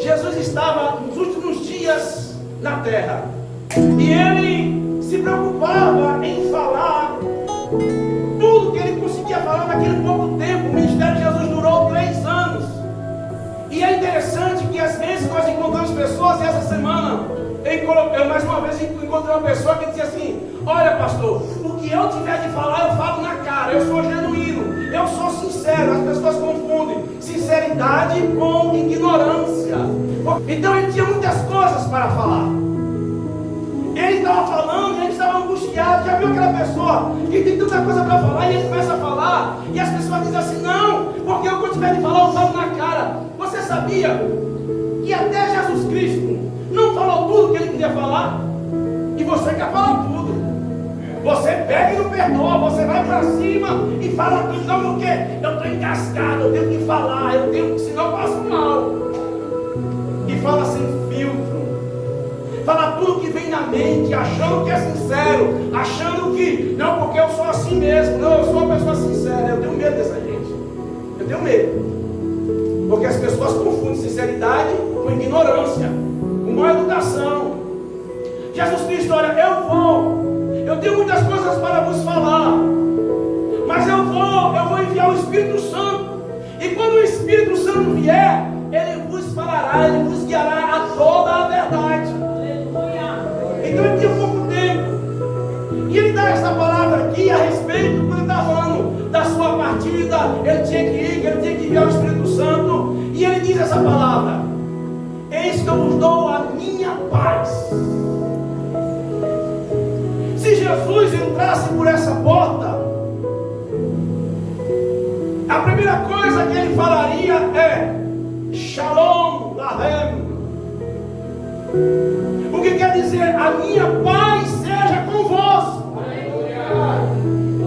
Jesus estava nos últimos dias na terra. E ele se preocupava em falar tudo que ele conseguia falar naquele pouco tempo. O ministério de Jesus durou 3 anos. E é interessante que às vezes nós encontramos pessoas, e essa semana eu mais uma vez encontrei uma pessoa que dizia assim: olha, pastor, o que eu tiver de falar eu falo na cara, eu sou genuíno, eu sou sincero. As pessoas confundem sinceridade com ignorância. Então ele tinha muitas coisas para falar. Ele estava falando e ele estava angustiado. Já viu aquela pessoa que tem tanta coisa para falar e ele começa a falar e as pessoas dizem assim: não, porque o que eu tiver de falar eu falo na cara. Você sabia que até Jesus Cristo não falou tudo que ele queria falar? E você quer falar tudo. Você pega e não perdoa, você vai para cima e fala tudo. Não, porque eu estou encascado, eu tenho que falar, senão eu passo mal. E fala sem filtro. Fala tudo que vem na mente, achando que é sincero, achando que, não, porque eu sou assim mesmo. Não, eu sou uma pessoa sincera. Eu tenho medo dessa gente. Eu tenho medo. Porque as pessoas confundem sinceridade com ignorância, com má educação. Jesus Cristo, olha, eu tenho muitas coisas para vos falar, mas eu vou enviar o Espírito Santo. E quando o Espírito Santo vier, ele vos falará, ele vos guiará a toda a verdade. Então ele tinha pouco tempo. E ele dá essa palavra aqui a respeito, quando ele está falando da sua partida, ele tinha que ir, ele tinha que enviar o Espírito Santo. E ele diz essa palavra: eis que eu vos dou a minha paz. Se Jesus entrasse por essa porta, a primeira coisa que ele falaria é Shalom Lahem. O que quer dizer? A minha paz seja convosco.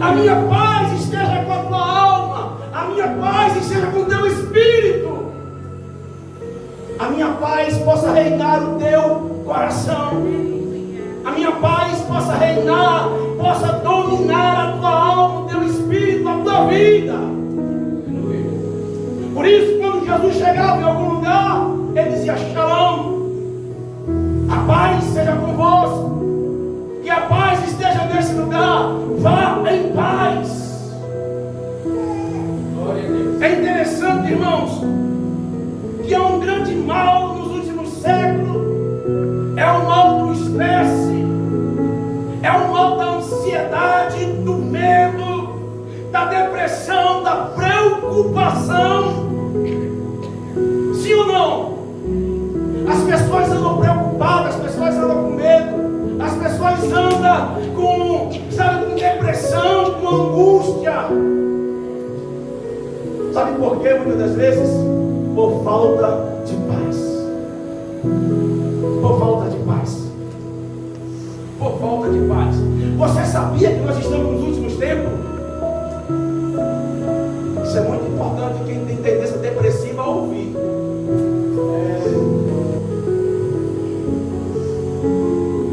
A minha paz esteja com a tua alma. A minha paz esteja com o teu espírito. A minha paz possa reinar o teu coração. A minha paz possa reinar, possa dominar a tua alma, o teu espírito, a tua vida. Por isso, quando Jesus chegava em algum lugar, ele dizia Shalom. A paz seja convosco. Que a paz esteja nesse lugar. Vá em paz. É interessante, irmãos, que há um grande mal nos últimos séculos. É o mal do estresse, é o mal da ansiedade, do medo, da depressão, da preocupação. Sim ou não? As pessoas andam preocupadas, as pessoas andam com medo, as pessoas andam com depressão, com angústia. Sabe por quê? Muitas das vezes por falta de paz. Por falta de paz. Por falta de paz. Você sabia que nós estamos nos últimos tempos? Isso é muito importante. Quem tem tendência depressiva a ouvir.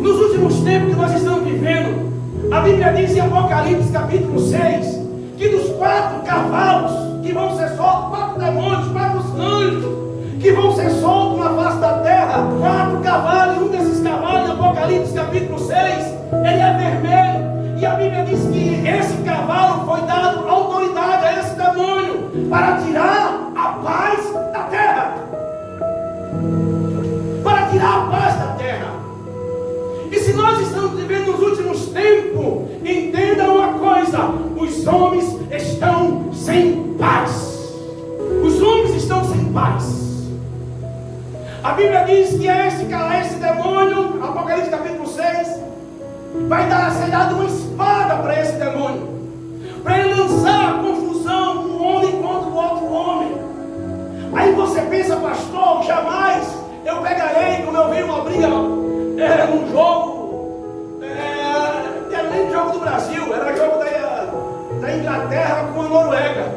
Nos últimos tempos que nós estamos vivendo, a Bíblia diz em Apocalipse capítulo 6 que dos 4 cavalos que vão ser soltos, 4 demônios, 4 anjos que vão ser soltos na face da terra, 4 cavalos, e um desses cavalos, em Apocalipse capítulo 6, ele é vermelho, e a Bíblia diz que esse cavalo foi dado autoridade a esse demônio, para tirar a paz da terra, para tirar a paz da terra. E se nós estamos vivendo nos últimos tempos, entenda uma coisa: os homens estão sem paz. Os homens estão sem paz. A Bíblia diz que esse demônio, Apocalipse capítulo 6, vai ser dado uma espada para esse demônio, para ele lançar confusão um homem contra o outro homem. Aí você pensa, pastor, jamais eu pegarei, quando eu vejo uma briga num jogo, não era nem jogo do Brasil, era jogo da Inglaterra com a Noruega.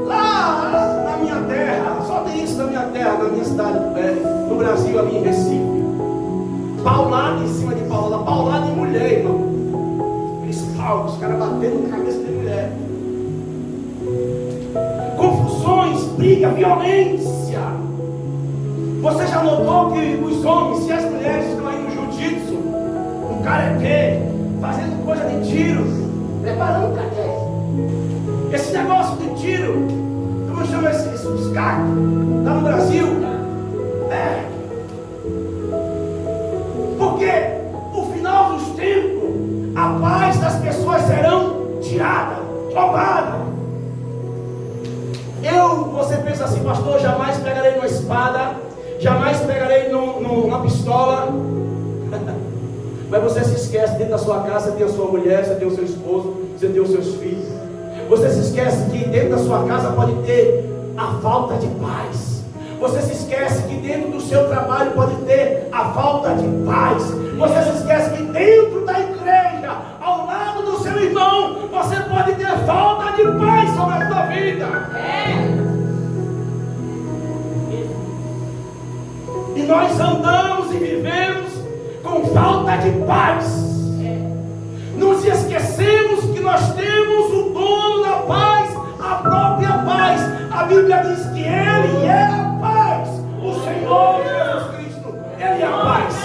Lá na minha terra, só tem isso na minha terra, na minha cidade, no Brasil, ali em Recife. Paulada em cima de paulada, paulada em mulher, irmão. Aqueles paus, os caras batendo na cabeça de mulher. Confusões, briga, violência. Você já notou que os homens e as mulheres estão aí no jiu-jitsu, no karatê, fazendo coisa de tiro, preparando cadeia? Esse negócio de tiro, como chama os CAC, lá no Brasil? Porque no final dos tempos, a paz das pessoas serão tirada, roubada. Você pensa assim, pastor, jamais pegarei numa espada, jamais pegarei numa pistola. Mas você se esquece, dentro da sua casa você tem a sua mulher, você tem o seu esposo, você tem os seus filhos. Você se esquece que dentro da sua casa pode ter a falta de paz. Você se esquece que dentro do seu trabalho pode ter a falta de paz. Você se esquece que dentro da igreja, ao lado do seu irmão, você pode ter falta de paz sobre a sua vida. E nós andamos e vivemos com falta de paz. Nos esquecemos que nós temos o dono da paz, a própria paz. A Bíblia diz que Ele é a paz. O Senhor Jesus Cristo, Ele é a paz.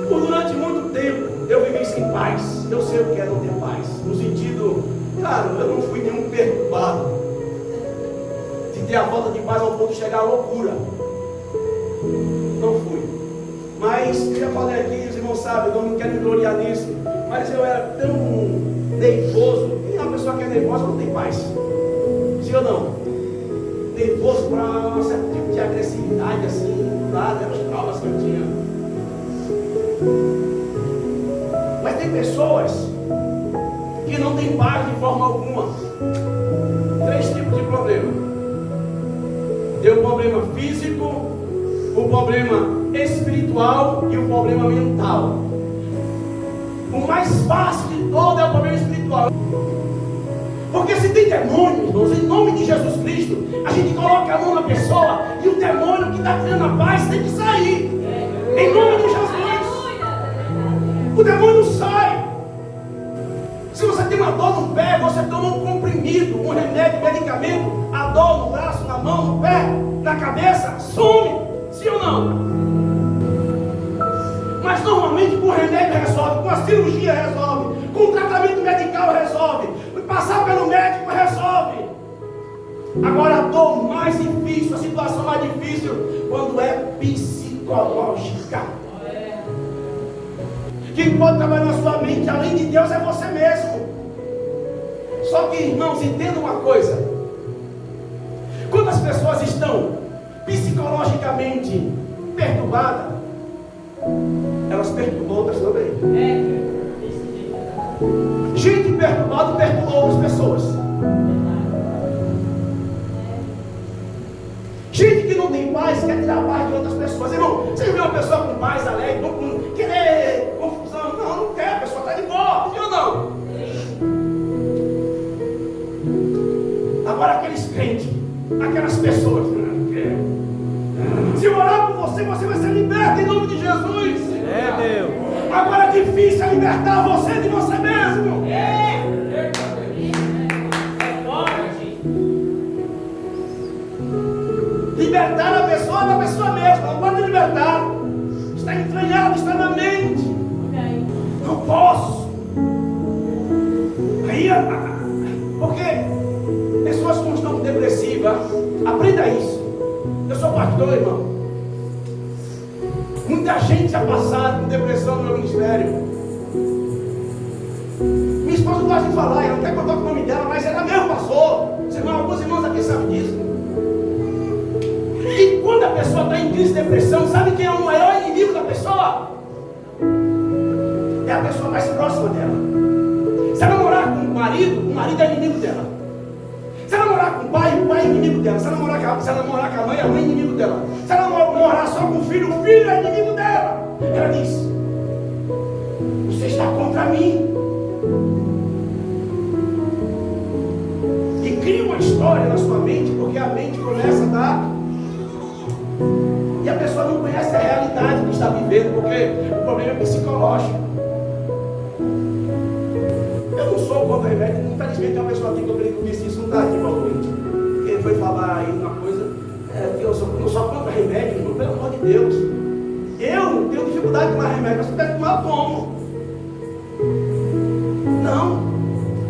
Durante muito tempo eu vivi sem paz. Eu sei o que é não ter paz. No sentido, claro, eu não fui nenhum perturbado de ter a falta de paz ao ponto de chegar à loucura. Não fui. Mas eu já falei aqui, os irmãos sabem, eu não quero me gloriar nisso. Mas eu era tão nervoso. E uma pessoa que é nervosa não tem paz. Sim ou não? Nervoso para um certo tipo de agressividade, assim, lá, eram os traumas que eu tinha. Mas tem pessoas que não têm paz de forma alguma. 3 tipos de problema. Tem o problema físico, o problema espiritual e o problema mental. O mais fácil de todo é o problema espiritual. Porque se tem demônio, irmãos, em nome de Jesus Cristo, a gente coloca a mão na pessoa e o demônio que está tirando a paz tem que sair. Em nome de Jesus. O demônio sai. Se você tem uma dor no pé, você toma um comprimido, um remédio, um medicamento, a dor no braço, na mão, no pé, na cabeça, some. Sim ou não? Mas normalmente com o remédio resolve, com a cirurgia resolve, com o tratamento medical resolve, passar pelo médico resolve. Agora a dor mais difícil, a situação mais difícil, quando é psicológica. Quem pode trabalhar na sua mente, além de Deus, é você mesmo. Só que, irmãos, entenda uma coisa. Quando as pessoas estão psicologicamente perturbadas, elas perturbam outras também. Gente perturbada perturba outras pessoas. Gente que não tem paz quer tirar a paz de outras pessoas. Irmão, você viu uma pessoa com paz, alegre, não querer confusão? Não quer, a pessoa está de boa, sim ou não? Agora aqueles crentes, aquelas pessoas, se eu orar por você, você vai ser liberto em nome de Jesus. Deus. Agora é difícil libertar você de você mesmo. Libertar a pessoa da pessoa mesma. Não pode libertar. Está entranhado, está na mente. Não posso. Aí, porque pessoas que estão depressivas, aprenda isso. Eu sou pastor, irmão. Muita gente já passaram com depressão no meu ministério. Minha esposa não gosta de falar, ela não quer contar com o nome dela, mas ela mesmo passou. Alguns irmãos aqui sabem disso. E quando a pessoa está em crise de depressão, sabe quem é o maior inimigo da pessoa? É a pessoa mais próxima dela. Se ela morar com o marido é inimigo dela. Se ela morar com o pai é inimigo dela. Se ela morar com a mãe é inimigo dela. Se ela morar só com o filho é inimigo dela. Ela diz: você está contra mim. E cria uma história na sua mente, porque a mente começa a dar. E a pessoa não conhece a realidade que está vivendo, porque o problema é psicológico. Eu não sou contra remédio, infelizmente. Recentemente uma pessoa aqui que eu queria que eu disse isso, não está aqui provavelmente. Ele foi falar aí uma coisa, que eu só contra remédio, irmão, pelo amor de Deus. Eu tenho dificuldade de tomar remédio, mas se puder tomar, eu tomo.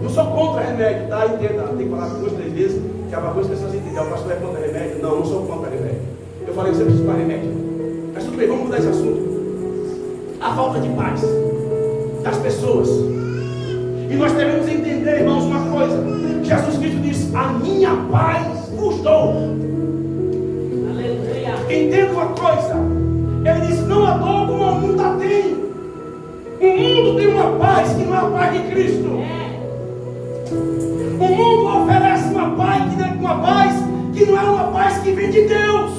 Não sou contra remédio, tá? Entenda, tem que falar 2, 3 vezes, que algumas pessoas entendem, o pastor é contra remédio. Não sou contra remédio. Eu falei que você precisa tomar remédio. Mas tudo bem, vamos mudar esse assunto. A falta de paz das pessoas. E nós devemos entender, irmãos, uma coisa. Jesus Cristo disse: a minha paz vos dou. Aleluia. Entenda uma coisa. Ele disse: não a dou como o mundo a tem. O mundo tem uma paz que não é a paz de Cristo. O mundo oferece uma paz que não é uma paz que vem de Deus.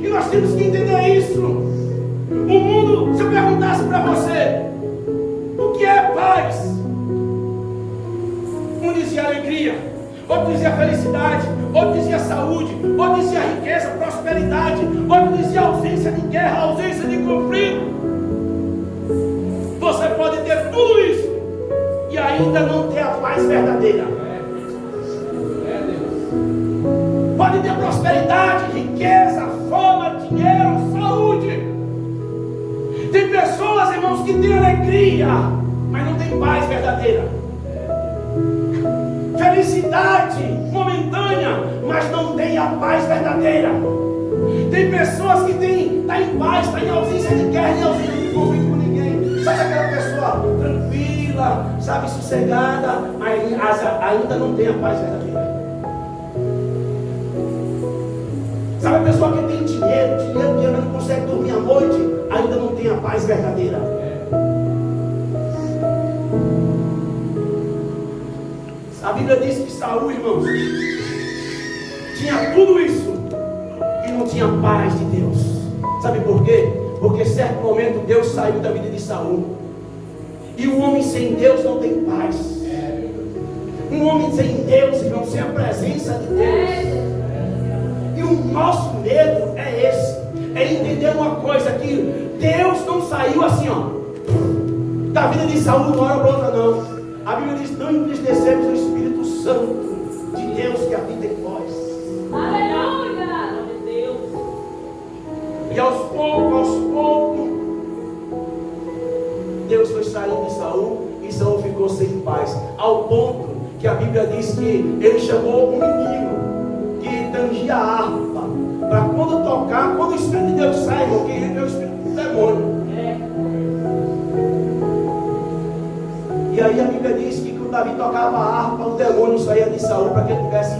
E nós temos que entender isso. O mundo, se eu perguntasse para você, o que é paz? Um dizia alegria, outro dizia felicidade, outro dizia saúde, outro dizia riqueza, prosperidade, outro dizia ausência de guerra, ausência de conflito. Você pode ter tudo isso e ainda não ter a paz verdadeira. Pode ter prosperidade, riqueza, fama, dinheiro, saúde. Tem pessoas, irmãos, que têm alegria, mas não tem paz verdadeira. Felicidade momentânea, mas não tem a paz verdadeira. Tem pessoas que estão em paz, estão em ausência de guerra, em ausência de conflito com ninguém. Sabe aquela pessoa tranquila, sabe, sossegada, mas ainda não tem a paz verdadeira. Sabe a pessoa que tem dinheiro, mas não consegue dormir à noite, ainda não tem a paz verdadeira. A Bíblia diz que Saul, irmãos, tinha tudo isso e não tinha paz de Deus. Sabe por quê? Porque em certo momento Deus saiu da vida de Saul. E um homem sem Deus não tem paz. Um homem sem Deus, irmão, sem a presença de Deus. E o nosso medo é esse. É entender uma coisa, que Deus não saiu assim, ó, da vida de Saul de uma hora para outra, não. A Bíblia diz: não entristecemos o Espírito Santo de Deus que habita em vós. Aleluia! Glória a Deus. E aos poucos, Deus foi saindo de Saul e Saul ficou sem paz. Ao ponto que a Bíblia diz que ele chamou um menino que tangia a harpa, para quando tocar, quando o Espírito de Deus sai, porque ele é o Espírito do demônio. E aí a Bíblia diz que quando Davi tocava a harpa, o demônio saía de Saul para que ele tivesse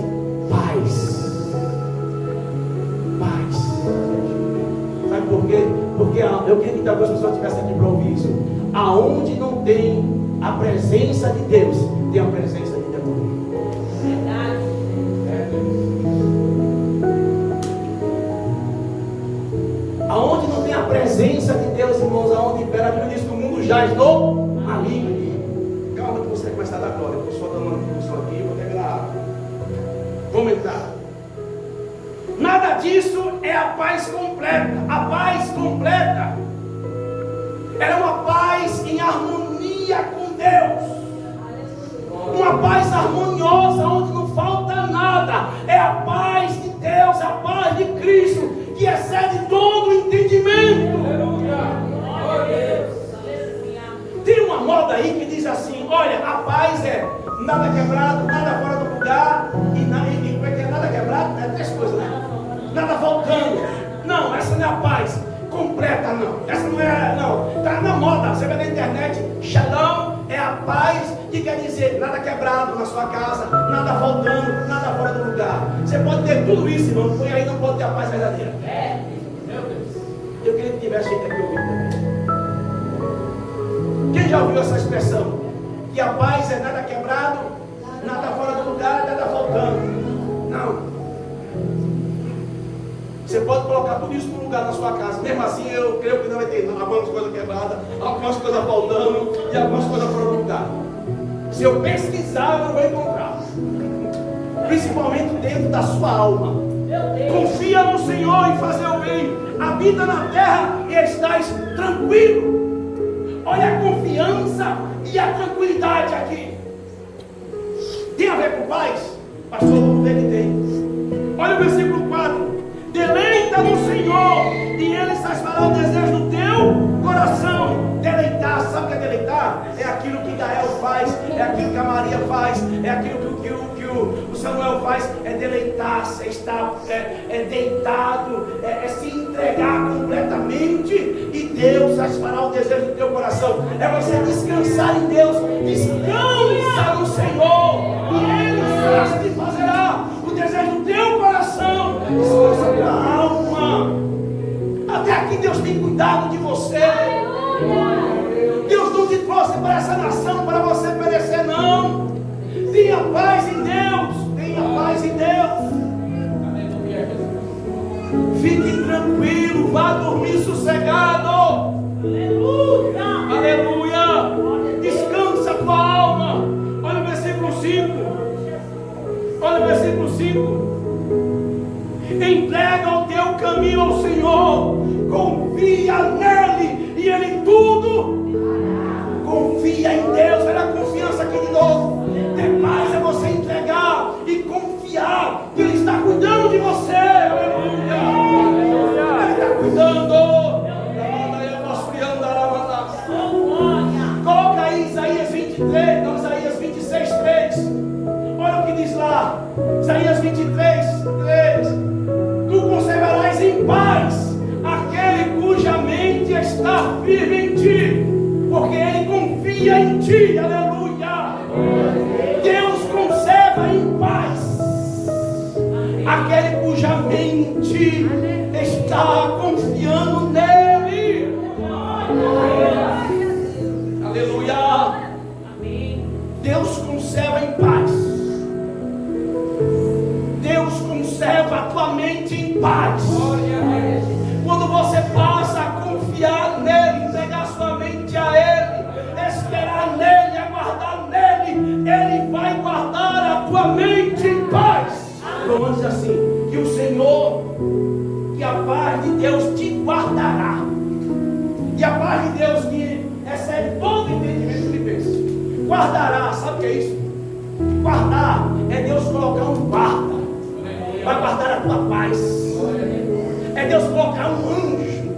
paz. Paz. Sabe por quê? Porque eu queria que talvez as pessoas estivessem aqui para ouvir isso. Aonde não tem a presença de Deus, tem a presença de demônio. Verdade. Aonde não tem a presença de Deus, irmãos, aonde impera, a Bíblia diz que o mundo jaz no maligno. Calma que você vai começar a dar glória. Eu estou só dando uma introdução aqui e vou terminar. Vamos entrar. Nada disso é a paz completa. A paz completa era uma paz em harmonia com Deus. Uma paz harmoniosa, onde não falta nada. É a paz de Deus, a paz de Cristo, que excede todo o entendimento. Tem uma moda aí que diz assim: olha, a paz é nada quebrado, nada fora do lugar, e como é que é? Nada quebrado, é 3 coisas, né? Nada faltando. Não, essa não é a paz completa, não. Essa não é, não. Está na moda, você vê na internet, Shalom é a paz, que quer dizer nada quebrado na sua casa, nada faltando, nada fora do lugar. Você pode ter tudo isso, irmão, e aí não pode ter a paz verdadeira. Meu Deus. Eu queria que tivesse gente aqui ouvindo também. Quem já ouviu essa expressão? Que a paz é nada quebrado, nada fora do lugar, nada faltando. Não. Você pode colocar tudo isso no lugar na sua casa. Mesmo assim, eu creio que não vai ter algumas coisas quebradas, algumas coisas faltando e algumas coisas fora do lugar. Se eu pesquisar, eu não vou encontrar. Principalmente dentro da sua alma. Confia no Senhor em fazer o bem. Habita na terra e estás tranquilo. Olha a confiança e a tranquilidade aqui. Tem a ver com paz? Pastor, vamos ver que tem. Olha o versículo 4. Deleita no Senhor e Ele satisfará o desejo do teu coração. Deleitar, sabe o que é deleitar? É aquilo que Gael faz, é aquilo que a Maria faz, é aquilo que o Samuel faz, é deleitar-se, é estar deitado, é se entregar completamente, e Deus satisfará o desejo do teu coração. É você descansar em Deus. Descansa no Senhor e Ele satisfará o desejo do teu coração. Descansa tua alma. Até aqui Deus tem cuidado de você. Deus não te trouxe para essa nação para você perecer, não. Tenha paz em Deus. Tenha paz em Deus. Fique tranquilo. Vá dormir sossegado. Aleluia. Aleluia. Descansa a tua alma. Olha o versículo 5. Olha o versículo 5. Entrega o teu caminho ao Senhor. Confia nele e Ele tudo. Confia em Deus. Olha a confiança aqui de novo. Ter paz é você entregar e confiar que Ele está cuidando de você. Aleluia. Ele está cuidando. Coloca aí Isaías 23, não, Isaías 26, 3. Olha o que diz lá. Isaías 23, 3. Tu conservarás em paz aquele cuja mente está firme em ti, porque ele confia em ti. Aleluia. Deus conserva em paz aquele cuja mente está confiando nele. Aleluia. Deus conserva em paz. Deus conserva a tua mente em paz. Quando você passa a confiar nele, entregar sua mente a ele, esperar nele, aguardar nele, ele vai guardar a tua mente em paz. Vamos dizer assim, que o Senhor, que a paz de Deus te guardará. E a paz de Deus que recebe todo entendimento, Filipenses, guardará. Sabe o que é isso? Guardar é Deus colocar um guarda, vai guardar a tua paz. É Deus colocar um anjo.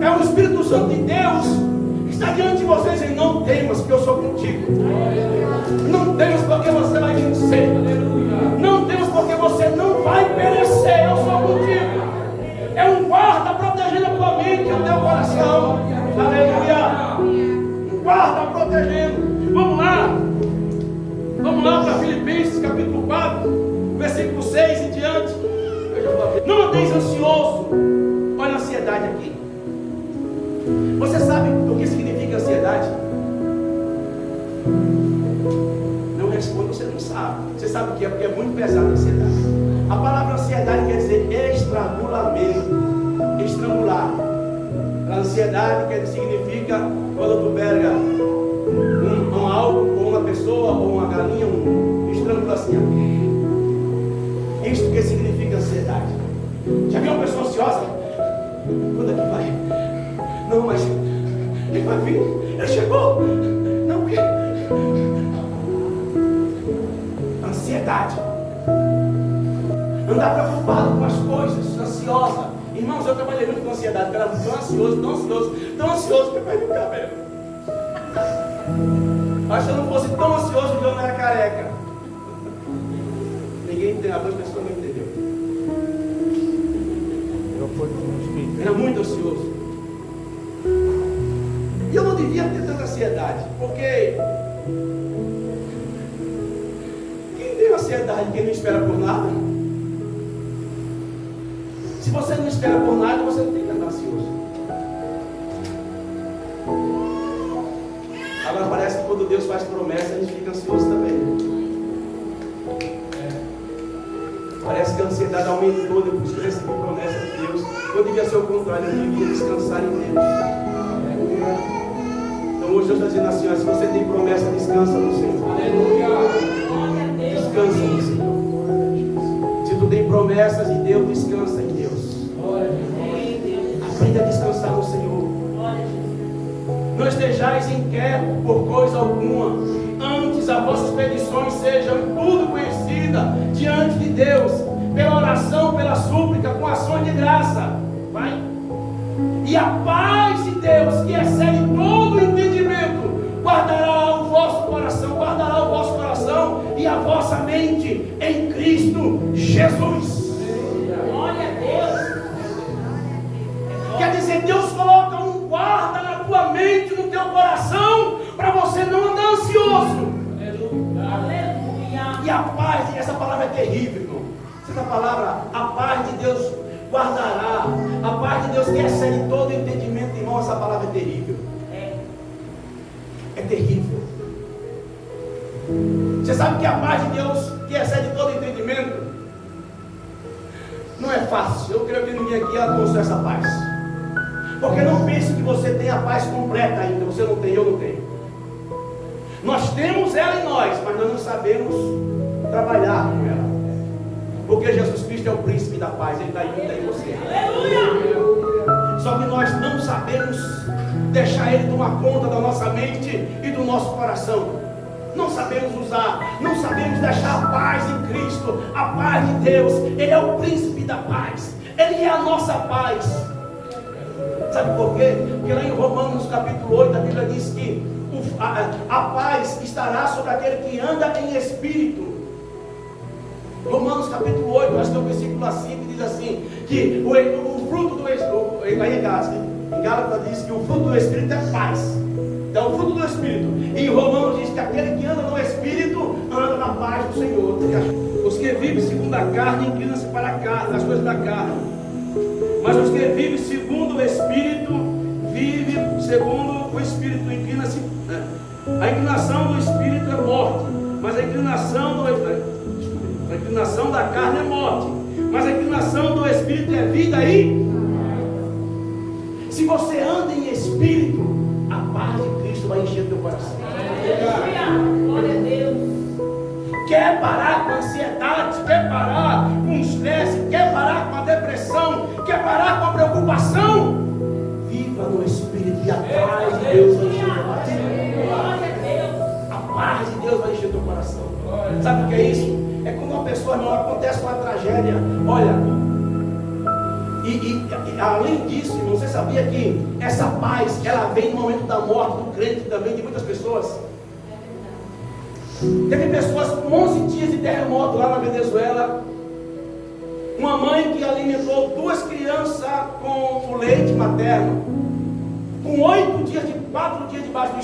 É o Espírito Santo de Deus que está diante de vocês, dizendo: não temas, porque eu sou contigo. Não temas, porque você vai vencer. Não temas, porque você não vai perecer. Eu sou contigo. É um guarda protegendo a tua mente e o teu coração. Aleluia. Um guarda protegendo. Vamos lá. Vamos lá para Filipenses capítulo 4, versículo 6 em diante. Não andeis ansioso. Olha a ansiedade aqui. Você sabe o que significa ansiedade? Não responde, você não sabe. Você sabe o que é? Porque é muito pesado a ansiedade. A palavra ansiedade quer dizer estrangulamento. Estrangular. A ansiedade significa quando tu pega algo, ou uma pessoa, ou uma galinha, estrangula assim. Isto que significa ansiedade. Já viu uma pessoa ansiosa? Quando é que vai? Não, mas ele vai vir. Ele chegou. Não, que ansiedade. Andar preocupado com as coisas, ansiosa. Irmãos, eu trabalhei muito com ansiedade, porque eu era tão ansioso que eu perdi o cabelo. Mas se eu não fosse tão ansioso, eu não era careca. Ninguém entendeu, as duas pessoas não entenderam. Era muito ansioso. E eu não devia ter tanta ansiedade, porque quem tem ansiedade, quem não espera por nada? Se você não espera por nada, você não tem que andar ansioso. Agora parece que quando Deus faz promessa, a gente fica ansioso também. Parece que a ansiedade aumentou depois que recebi promessa de Deus. Eu devia ser o contrário, eu devia descansar em Deus. Então hoje Deus está dizendo assim: ó, se você tem promessa, descansa no Senhor. Descansa no Senhor. Se tu tem promessas de Deus, descansa em Deus. Aprenda a descansar no Senhor. Não estejais inquietos por coisa alguma, antes as vossas petições sejam tudo conhecidas diante de Deus, pela oração, pela súplica, com ações de graça. Vai. E a paz de Deus, que excede todo o entendimento, guardará o vosso coração e a vossa mente em Cristo Jesus. Glória a Deus. Quer dizer, Deus coloca um guarda na tua mente, no teu coração, para você não andar ansioso. Aleluia. E a paz, essa palavra é terrível, irmão. Essa palavra, a paz de Deus guardará. A paz de Deus que excede todo entendimento, irmão. Essa palavra é terrível. É terrível. Você sabe que a paz de Deus que excede todo entendimento não é fácil. Eu creio que ninguém aqui alcançou essa paz. Porque não pense que você tem a paz completa ainda. Você não tem, eu não tenho. Nós temos ela em nós, mas nós não sabemos trabalhar com ela. Porque Jesus Cristo é o príncipe da paz. Ele está em você. Aleluia. Só que nós não sabemos deixar Ele tomar conta da nossa mente e do nosso coração. Não sabemos usar, não sabemos deixar a paz em Cristo, a paz de Deus. Ele é o príncipe da paz, Ele é a nossa paz. Sabe por quê? Porque lá em Romanos capítulo 8 a Bíblia diz que a paz estará sobre aquele que anda em espírito. Romanos capítulo 8, acho que é o versículo 5, diz assim, que o fruto do Espírito, em Gálatas diz que o fruto do Espírito é paz. Então o fruto do Espírito. E em Romanos diz que aquele que anda no Espírito anda na paz do Senhor. Os que vivem segundo a carne inclinam-se para a carne, as coisas da carne. Mas os que vivem segundo o Espírito, vivem segundo o Espírito, inclina-se. A inclinação do Espírito é morte, mas a inclinação da carne é morte, mas a inclinação do Espírito é vida e... Se você anda em Espírito, a paz de Cristo vai encher teu coração. Glória a Deus. Quer parar com a ansiedade, quer parar com o estresse, quer parar com a depressão, quer parar com a preocupação, viva no Espírito e a paz de Deus vai encher teu coração. A paz de Deus vai encher teu coração. Sabe o que é isso? É quando uma pessoa, não acontece uma tragédia. Olha, e além disso, irmão, você sabia que essa paz, ela vem no momento da morte do crente também, de muitas pessoas. Teve pessoas com 11 dias de terremoto lá na Venezuela. Uma mãe que alimentou 2 crianças com o leite materno, com 4 dias debaixo do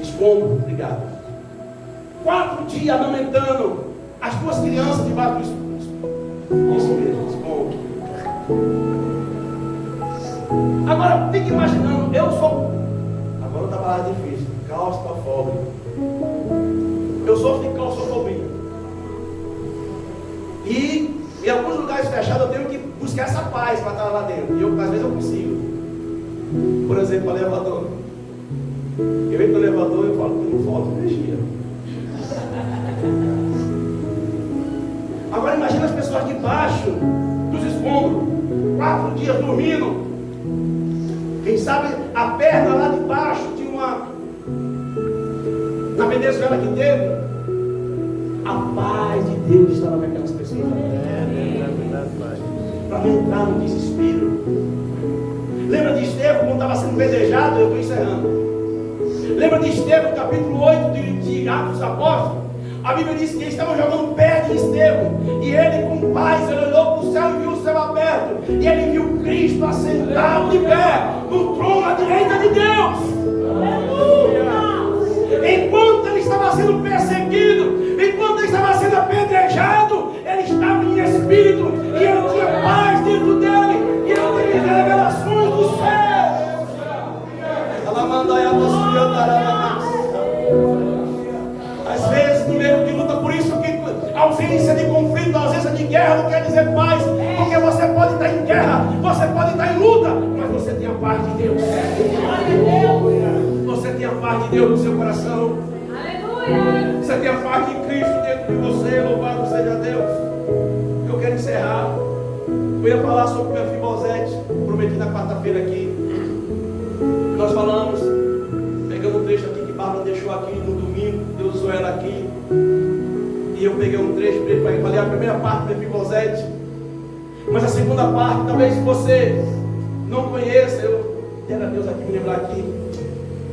escombro, obrigado. 4 dias amamentando as 2 crianças debaixo do escombro. Agora fique imaginando, agora está mais difícil, claustrofóbico. Eu sofro de claustrofobia. E em alguns lugares fechados eu tenho que buscar essa paz para estar lá dentro. E às vezes eu consigo. Por exemplo, o elevador. Eu entro no elevador e eu falo que não falta energia. Agora imagina as pessoas debaixo dos escombros, 4 dias dormindo. Quem sabe a perna lá debaixo de uma... Na Venezuela que teve, a paz de Deus estava com aquelas pessoas. Para não entrar no desespero. Lembra de Estevão quando estava sendo pedrejado? Eu estou encerrando. Lembra de Estevão, capítulo 8 de Atos dos Apóstolos? A Bíblia diz que eles estavam jogando pedra em Estevão. E ele, com paz, ele olhou para o céu e viu o céu aberto. E ele viu Cristo assentado de pé no trono à direita de Deus. Enquanto ele estava sendo perseguido, enquanto ele estava sendo apedrejado, ele estava em espírito. E ele tinha paz dentro dele. E ele teve revelações do céu. Ela mandou a às vezes, no meio de luta, por isso que ausência de conflito, ausência de guerra não quer dizer paz, porque você pode estar em guerra, você pode estar em luta, mas você tem a paz de Deus. Você tem a paz de Deus no seu coração. Você tem a paz de Cristo dentro de você. Louvado seja Deus. Eu quero encerrar. Eu ia falar sobre o Mefibosete, prometi na quarta-feira aqui. Nós falamos aqui no domingo, Deus usou ela aqui. E eu peguei um trecho para ele, falei a primeira parte do Mefibosete. Mas a segunda parte, talvez você não conheça, eu quero a Deus aqui me lembrar aqui.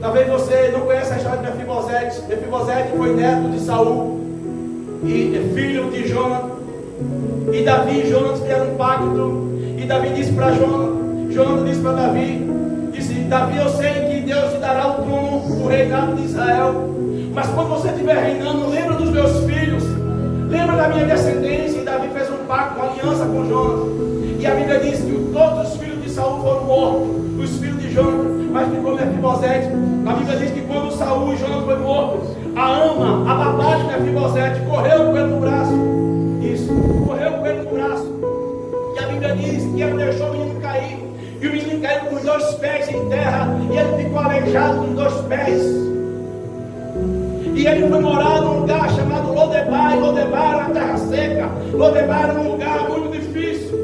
Talvez você não conheça a história de Mefibosete. Mefibosete foi neto de Saul e filho de Jonathan. E Davi e Jonathan fizeram um pacto. E Davi disse para Jonathan disse para Davi, disse: Davi, eu sei que Deus te dará o trono, o reinado de Israel. Mas quando você estiver reinando, lembra dos meus filhos, lembra da minha descendência. E Davi fez um pacto, uma aliança com Jonathan. E a Bíblia diz que todos os filhos de Saul foram mortos, os filhos de Jonathan, mas ficou Mefibosete. A Bíblia diz que quando Saul e Jonathan foram mortos, a ama, a babá de Mefibosete, correu com ele no braço. Isso, correu com ele no braço. E a Bíblia diz que ela deixou o menino cair. E o menino caiu com os 2 pés em terra. E ele ficou aleijado com os 2 pés. E ele foi morar num lugar chamado Lodebar. E Lodebar era uma terra seca. Lodebar era um lugar muito difícil.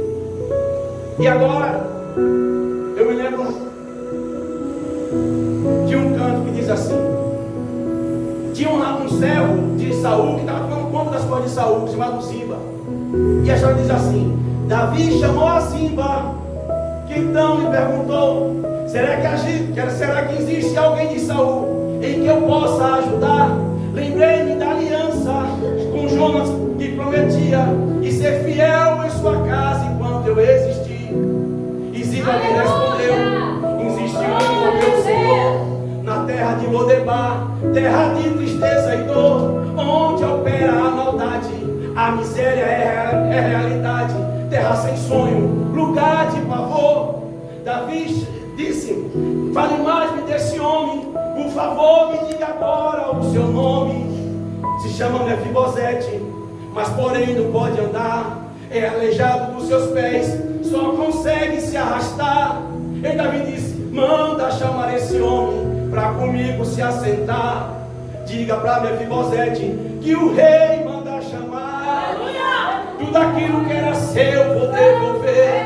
E agora, eu me lembro de um canto que diz assim: tinha um servo de Saul que estava tomando conta das coisas de Saul, chamado Ziba. E a história diz assim: Davi chamou a Ziba, que então lhe perguntou: será que existe alguém de Saul em que eu possa ajudar? Lembrei-me da aliança com Jonas, que prometia e ser fiel em sua casa enquanto eu existi. E Ziba me respondeu: insistiu em meu Senhor na terra de Lodebar, terra de tristeza e dor, onde opera a maldade, a miséria é realidade, terra sem sonho, lugar de pavor. Davi disse: fale mais-me desse homem, por favor me diga agora o seu nome. Se chama Mefibosete, mas porém não pode andar, é aleijado dos seus pés, só consegue se arrastar. E Davi disse: manda chamar esse homem para comigo se assentar. Diga para Mefibosete que o rei manda chamar. Tudo aquilo que era seu vou devolver,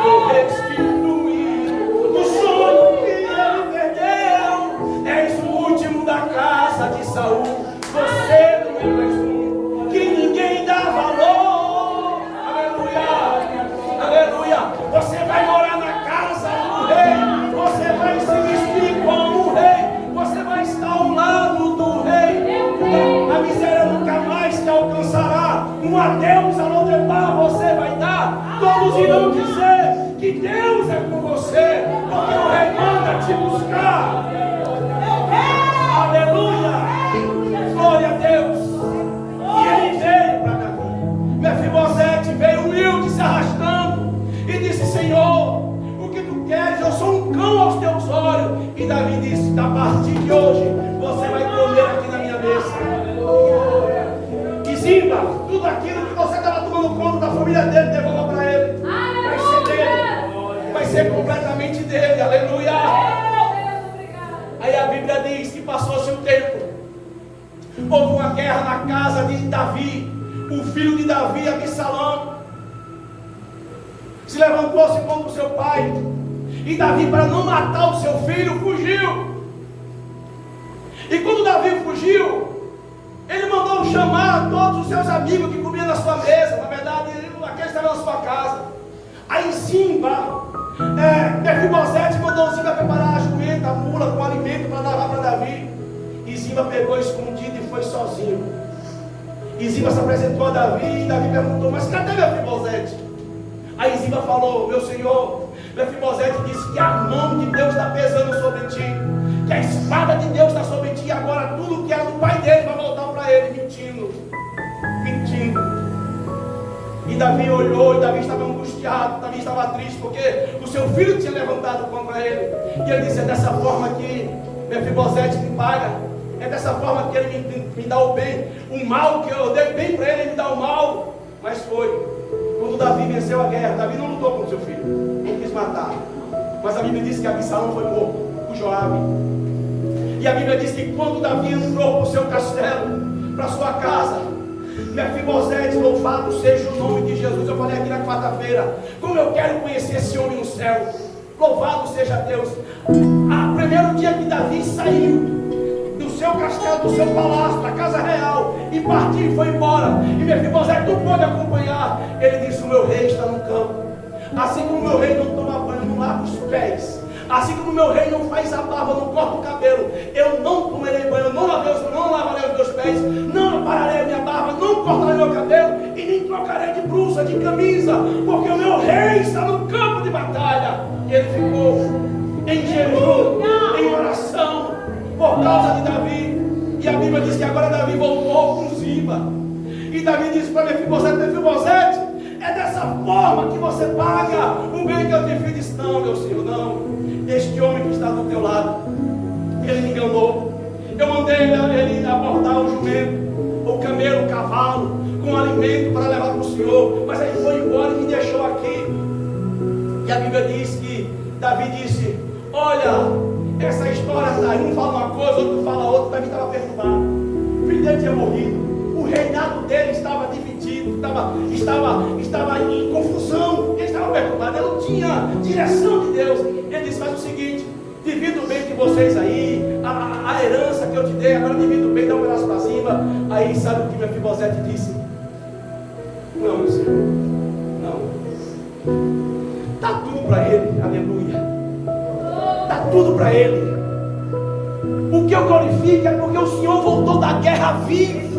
vou restituir o sonho que ele perdeu. És o último da casa de Saul, você não é mais um que ninguém dá valor. Aleluia, aleluia. Você vai morar na casa do rei, você vai se vestir como o rei, você vai estar ao lado do rei. A miséria nunca mais te alcançará. Um adeus a Lodebar você vai dar. Todos irão dizer que Deus é com você, porque o rei manda te buscar. Aleluia, glória a Deus. E ele veio para Davi. Mefibosete veio humilde, se arrastando, e disse: Senhor, o que tu queres? Eu sou um cão aos teus olhos. E Davi disse: a partir de hoje você vai comer aqui na minha mesa. E Ziba, tudo aquilo que você estava tomando conta da família dele, devolva para ele. Vai ser dele, vai ser completamente dele. Aleluia. Aí a Bíblia diz que passou-se um tempo, houve uma guerra na casa de Davi. O filho de Davi, Absalão, se levantou-se contra o seu pai. E Davi, para não matar o seu filho, fugiu. E quando Davi fugiu, ele mandou chamar todos os seus amigos que comiam na sua mesa. Na verdade, aqueles estavam na sua casa. Aí Ziba, Mefibosete mandou Ziba preparar a jumenta, a mula com alimento para levar para Davi. E Ziba pegou escondido e foi sozinho. E Ziba se apresentou a Davi. E Davi perguntou: mas cadê Mefibosete? Aí Ziba falou: meu senhor, Mefibosete disse que a mão de Deus está pesando sobre ti, que a espada de Deus está sobre ti, e agora tudo que era do pai dele vai voltar para ele. Mentindo. E Davi olhou, e Davi estava angustiado, Davi estava triste, porque o seu filho tinha levantado contra ele. E ele disse: é dessa forma que Mefibosete me paga, é dessa forma que ele me dá o bem, o mal que eu dei bem para ele, ele me dá o mal. Mas foi quando Davi venceu a guerra. Davi não lutou com seu filho, não quis matar, mas a Bíblia diz que Absalão foi morto por Joabe. E a Bíblia diz que quando Davi entrou para o seu castelo, para a sua casa, Mefibosete, louvado seja o nome de Jesus. Eu falei aqui na quarta-feira, como eu quero conhecer esse homem no céu. Louvado seja Deus. O primeiro dia que Davi saiu seu castelo, do seu palácio, da casa real, e partiu e foi embora. E Mefibosete não pôde acompanhar. Ele disse: o meu rei está no campo. Assim como o meu rei não toma banho, não lava os pés, assim como o meu rei não faz a barba, não corta o cabelo, eu não tomarei banho, não lavarei os meus pés, não apararei a minha barba, não cortarei o meu cabelo e nem trocarei de blusa, de camisa, porque o meu rei está no campo de batalha. E ele ficou em jejum, em oração, por causa de Davi. E a Bíblia diz que agora Davi voltou com Ziba. E Davi disse para Mefibosete: Mefibosete, é dessa forma que você paga o bem que eu te fiz? Disse: não, meu senhor, não. Este homem que está do teu lado, ele me enganou. Eu mandei ele abordar o jumento, o camelo, o cavalo, com alimento para levar para o senhor, mas ele foi embora e me deixou aqui. E a Bíblia diz que Davi disse: olha, essa história está aí, um fala uma coisa, outro fala outra. Davi estava perturbado, o filho dele tinha morrido, o reinado dele estava dividido, estava em confusão, ele estava perturbado, ele não tinha direção de Deus. Ele disse: faz o seguinte, divida o bem de vocês aí, a herança que eu te dei, agora divida o bem, dá um pedaço para cima. Aí sabe o que Mefibosete disse? Não, meu senhor, não, dá tudo para ele, aleluia, dá tudo para ele. O que eu glorifico é porque o Senhor voltou da guerra vivo.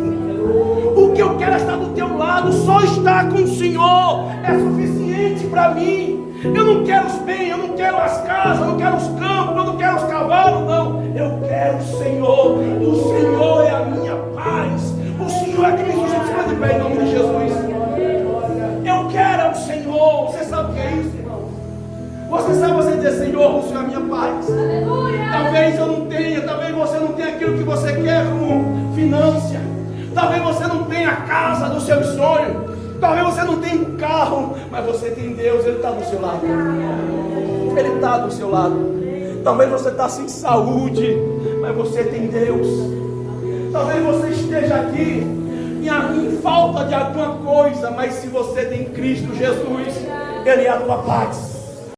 O que eu quero é estar do teu lado, só estar com o Senhor é suficiente para mim. Eu não quero os bens, eu não quero as casas, eu não quero os campos, eu não quero os cavalos, não. Eu quero o Senhor. O Senhor é a minha paz. O Senhor é que me sustenta de pé, em nome de Jesus. Eu quero o Senhor. Você sabe o que é isso, irmão? Você sabe você dizer: Senhor, o Senhor é a minha paz. Aleluia. Talvez eu não tenha, talvez você não tenha aquilo que você quer como finança. Talvez você não tenha a casa dos seus sonhos. Talvez você não tenha um carro, mas você tem Deus, Ele está do seu lado. Ele está do seu lado. Talvez você está sem saúde, mas você tem Deus. Talvez você esteja aqui em falta de alguma coisa, mas se você tem Cristo Jesus, Ele é a tua paz.